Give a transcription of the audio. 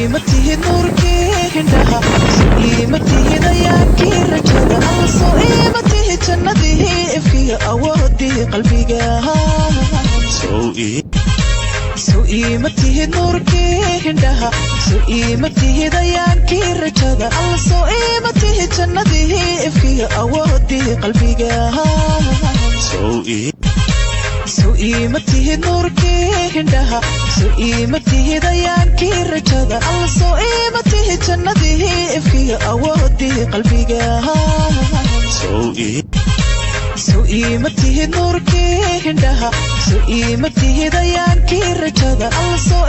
iimatihi nuurki indhaha soo iimatihi dayaankii rajada alla soo iimatihi jannadihi ifkiyo awoodii qalbiga soo iimatihi nuurki indhaha soo iimatihi dayaankii rajada alla soo iimatihi jannadihi ifkiyo awoodii qalbiga soo iimatihi nuurki indhaha soo iimatihi dayaankii rajada alla soo iimatihi jannadihi ifkiyo awoodii qalbiga soo iimatihi nuurki indhaha soo iimatihi dayaankii rajada alla soo